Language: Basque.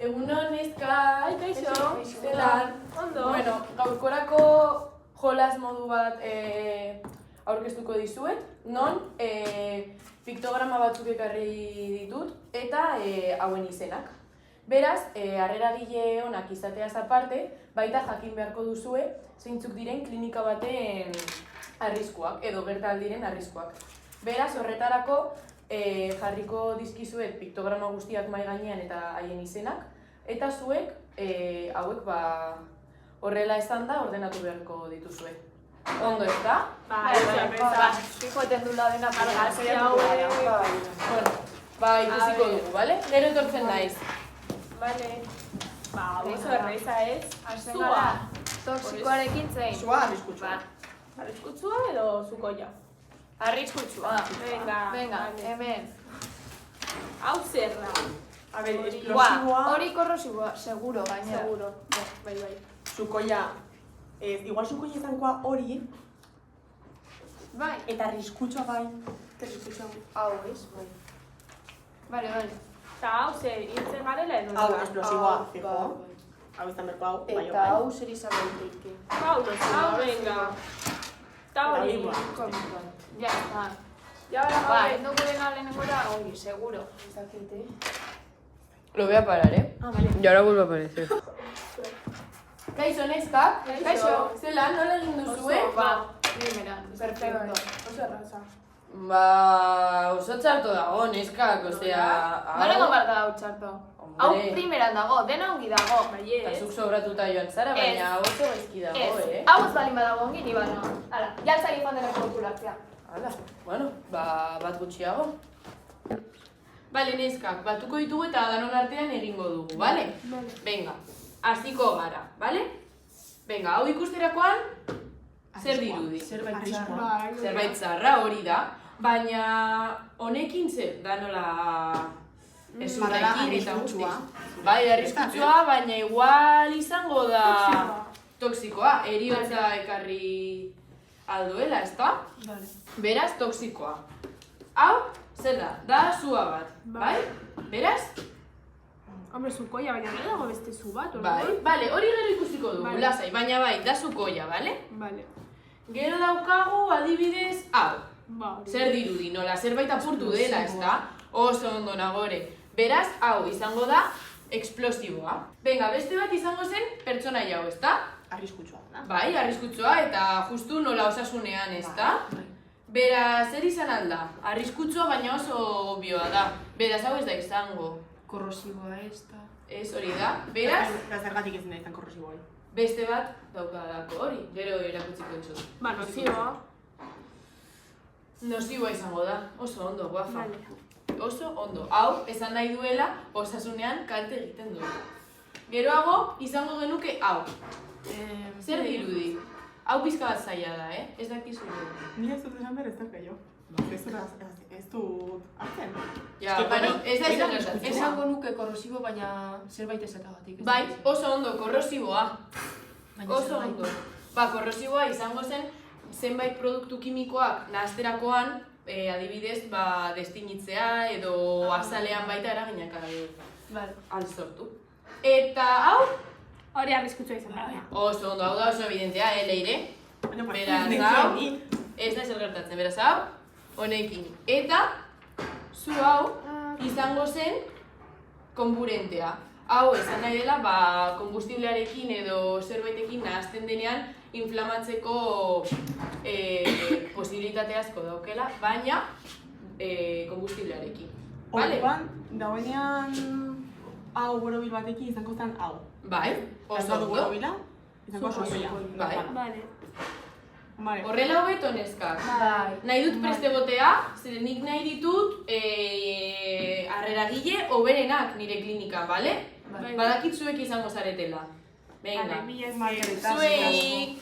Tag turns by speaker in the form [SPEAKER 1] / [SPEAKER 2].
[SPEAKER 1] Egunon, neska, kaixo, zelan?
[SPEAKER 2] Ondo.
[SPEAKER 1] Bueno, gaurkorako jolas modu bat aurkeztuko dizuet, non piktograma batzuk ekarri ditut eta hauen izenak. Beraz, harreragile onak izateaz aparte, baita jakin beharko duzue zeintzuk diren klinika baten arriskuak, edo bertan diren arriskuak. Beraz, horretarako jarriko dizkizuet piktograma guztiak mahai gainean eta haien izenak, eta zuek hauek horrela esan da ordenatu beharko dituzue. Ondo ez da?
[SPEAKER 2] Joten dula dena
[SPEAKER 1] argazki ikusiko dugu, bale? Gero etortzen naiz.
[SPEAKER 2] Bale. Oso erreza ez?
[SPEAKER 3] Zua. Toxikoarekin zein?
[SPEAKER 4] Zua arriskutsua.
[SPEAKER 2] Arriskutsua edo zukoia?
[SPEAKER 3] Arriskutsua.
[SPEAKER 2] Venga,
[SPEAKER 3] hemen.
[SPEAKER 2] Hau zer da?
[SPEAKER 4] A ver, explosiboa.
[SPEAKER 3] Hori korrosiboa, seguro, gainera.
[SPEAKER 2] Seguro. Bai.
[SPEAKER 4] Zukoia. Igual zukoia izankoa hori.
[SPEAKER 3] Bai.
[SPEAKER 4] Eta arriskutsua bai.
[SPEAKER 3] Hau ez, bai. Bale.
[SPEAKER 2] Eta hau zer, hiltzen garela edo?
[SPEAKER 4] Hau, explosiboa, fijo. Hau izan berko hau, bai.
[SPEAKER 3] Eta hau zer izan daiteke.
[SPEAKER 2] Hau, venga. Eta hori.
[SPEAKER 3] Ya está.
[SPEAKER 2] Ya,
[SPEAKER 3] Bai, no dena lehenengora, hori, seguro. Ez dakite.
[SPEAKER 1] Lo voy a parar,
[SPEAKER 2] Vale.
[SPEAKER 1] Y ahora vuelve a aparecer. Kaixo, neskak?
[SPEAKER 2] Kaixo.
[SPEAKER 1] Zelan, nola egin duzue?
[SPEAKER 3] Primeran. Perfecto.
[SPEAKER 2] Oso erraza.
[SPEAKER 1] Oso txarto dago, neskak, osea...
[SPEAKER 3] Nola gomar da hau txarto? Hau primeran dago, dena ongi dago.
[SPEAKER 1] Eta zuk sobratuta joan zara, baina oso gaizki dago,
[SPEAKER 3] Hau ez balin badago ongi, ni bano. Hala, jaltzari joan dena kalkulatzea.
[SPEAKER 1] Hala, bueno, bat gutxiago. Bale, neskak, batuko ditugu eta danon artean egingo dugu, bale? Venga, hasiko gara, bale? Venga, hau ikusterakoan, zer dirudi? Zerbait zarra hori da, baina honekin zer, da nola ezurrekin eta guztiz. Bai, arriskutsua, baina igual izango da toksikoa, heriotza ekarri alduela, ezta? Beraz, toksikoa. Hau, zer da sua bat, bai? Beraz?
[SPEAKER 2] Hombre, zukoia, baina nire dago beste zu bat,
[SPEAKER 1] Bai, bale, hori gero ikusiko dugu, lasai, baina bai, da zukoia, bale?
[SPEAKER 2] Bale.
[SPEAKER 1] Gero daukagu adibidez, hau.
[SPEAKER 2] Ba, hori.
[SPEAKER 1] Zer dirudi, nola zerbait apurtu dela, ezta? Oso ondo nagore. Beraz, hau izango da eksplosiboa. Venga, beste bat izango zen pertsonaia hau, ezta?
[SPEAKER 4] Arriskutsua.
[SPEAKER 1] Bai, arriskutsua eta justu nola osasunean, ezta? Beraz, zer izan alda? Arriskutsua baina oso obvioa da. Beraz, hau ez da izango.
[SPEAKER 3] Korrosiboa ez da.
[SPEAKER 1] Ez hori da. Beraz,
[SPEAKER 4] Eta zergatik ez da izan korrosiboa.
[SPEAKER 1] beste bat daukadako hori. Gero erakutsiko dizut.
[SPEAKER 2] Ba, nozioa.
[SPEAKER 1] Nozioa izango da. Oso ondo, guafa.
[SPEAKER 2] Vale.
[SPEAKER 1] Oso ondo. Hau, esan nahi duela, osasunean kalte egiten du. Geroago, izango genuke hau. Zer dirudi? Hau pizka bat zaila da, Ez dakizu du.
[SPEAKER 4] Ni ez dut esan behar ez da jo. Ez dut hartzen.
[SPEAKER 1] Ja, bueno, ez da izan gertatzen.
[SPEAKER 3] Esango nuke korrosibo, baina zerbait ezatagatik.
[SPEAKER 1] Bai, oso ondo, korrosiboa. Oso ondo. Korrosiboa izango zen zenbait produktu kimikoak nahasterakoan, adibidez, destinitzea edo azalean baita eraginak alsortu. Eta hau,
[SPEAKER 2] Hori arriskutsua izan da.
[SPEAKER 1] oso ondo, hau da oso evidentea, leire. Beraz, hau, ez da zer gertatzen, beraz, hau, honekin. Eta, zu hau, izango zen konburentea. Hau, esan nahi dela, konbustiblearekin edo zerbaitekin nahazten denean inflamatzeko posibilitate asko daukela, baina konbustiblearekin.
[SPEAKER 4] Orduan, dagoenean hau borobil batekin izango zen hau.
[SPEAKER 1] Bai, oso ondo.
[SPEAKER 4] Borobila, izango zukoia.
[SPEAKER 1] Bai.
[SPEAKER 2] Vale.
[SPEAKER 1] Horrela hobeto neskak.
[SPEAKER 3] Bai.
[SPEAKER 1] Nahi dut preste gotea, zeren nik nahi ditut harreragile hoberenak nire klinikan, bale?
[SPEAKER 2] Bai.
[SPEAKER 1] Badakit zuek izango zaretela. Venga,
[SPEAKER 2] Vale, mila esker.
[SPEAKER 1] zuek!